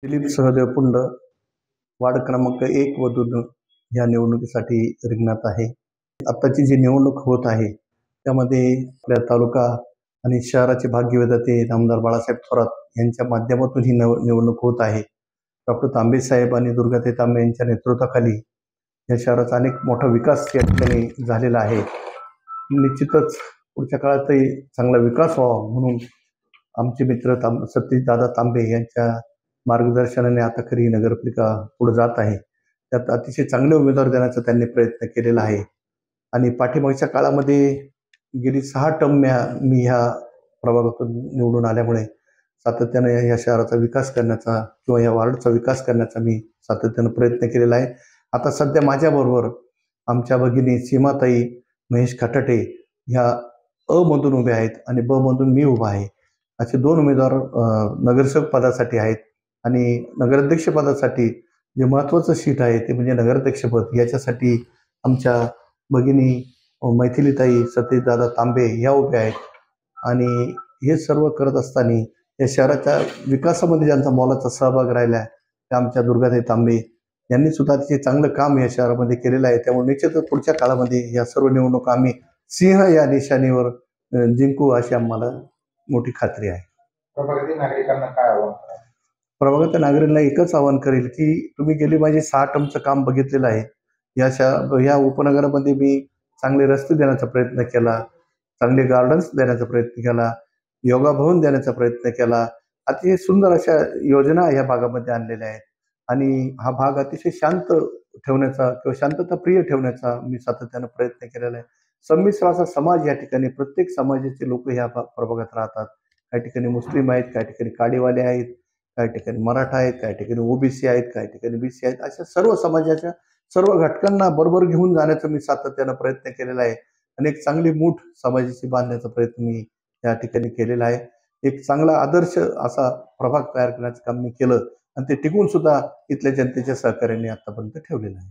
Dilip Sahadev Pund ward क्रमांक 1 मधून या निवडणुकीसाठी रिंगणात आहे. आत्ताची जी निवडणूक होत आहे त्यामध्ये आपल्या तालुका आणि शहराचे भाग्यविधाते आमदार बाळासाहेब थोरात यांच्या माध्यमातून ही निवडणूक होत आहे. डॉक्टर तांबे साहेब आणि दुर्गाताई तांबे यांच्या नेतृत्वाखाली या शहराचा अनेक मोठा विकास या ठिकाणी झालेला आहे. निश्चितच पुढच्या काळातही चांगला विकास व्हावा म्हणून आमचे मित्र सतीशदादा तांबे यांच्या मार्गदर्शनाने आता खरी नगरपालिका पुढे जात आहे. त्यात अतिशय चांगले उमेदवार देण्याचा त्यांनी प्रयत्न केलेला आहे. आणि पाठीमागच्या काळामध्ये गेली 6 टर्म मी ह्या प्रभागातून निवडून आल्यामुळे सातत्याने या शहराचा विकास करण्याचा किंवा या वार्डचा विकास करण्याचा मी सातत्याने प्रयत्न केलेला आहे. आता सध्या माझ्याबरोबर आमच्या भगिनी सीमाताई महेश खटाटे ह्या अ मधून उभे आहेत आणि ब मधून मी उभा आहे. असे 2 उमेदवार नगरसेवक पदासाठी आहेत. आणि नगराध्यक्ष पदासाठी जे महत्त्वाचं सीट आहे ते म्हणजे नगराध्यक्षपद, याच्यासाठी आमच्या भगिनी मैथिलीताई सतीशदादा तांबे या उभ्या आहेत. आणि हे सर्व करत असताना या शहराच्या विकासामध्ये ज्यांचा मोलाचा सहभाग राहिला त्या आमच्या दुर्गाताई तांबे यांनी सुद्धा अतिशय चांगलं काम या शहरामध्ये केलेलं आहे. त्यामुळे निश्चितच पुढच्या काळामध्ये या सर्व निवडणुका आम्ही सिंह या निशाणीवर जिंकू अशी आम्हाला मोठी खात्री आहे. प्रभागातील नागरिकांना काय आव्हान कराल? प्रभागातील नागरिकांना एकच आवाहन करेल की तुम्ही गेली माझी 6 टर्मचं काम बघितलेलं आहे. या उपनगरामध्ये मी चांगले रस्ते देण्याचा प्रयत्न केला, चांगले गार्डन्स देण्याचा प्रयत्न केला, योगा भवन देण्याचा प्रयत्न केला. अतिशय सुंदर अशा योजना या भागामध्ये आणलेल्या आहेत. आणि हा भाग अतिशय शांत ठेवण्याचा किंवा शांतताप्रिय ठेवण्याचा मी सातत्यानं प्रयत्न केलेला आहे. संमिश्र असा समाज या ठिकाणी, प्रत्येक समाजाचे लोक ह्या प्रभागात राहतात. काही ठिकाणी मुस्लिम आहेत, काही ठिकाणी काडीवाले आहेत, काही ठिकाणी मराठा आहेत, काही ठिकाणी ओबीसी आहेत, काही ठिकाणी बीसी आहेत. अशा सर्व समाजाच्या सर्व घटकांना बरोबर घेऊन जाण्याचा मी सातत्यानं प्रयत्न केलेला आहे. आणि एक चांगली मूठ समाजाची बांधण्याचा प्रयत्न मी या ठिकाणी केलेला आहे. एक चांगला आदर्श असा प्रभाग तयार करण्याचं काम मी केलं आणि ते टिकून सुद्धा इथल्या जनतेच्या सहकार्याने आतापर्यंत ठेवलेलं आहे.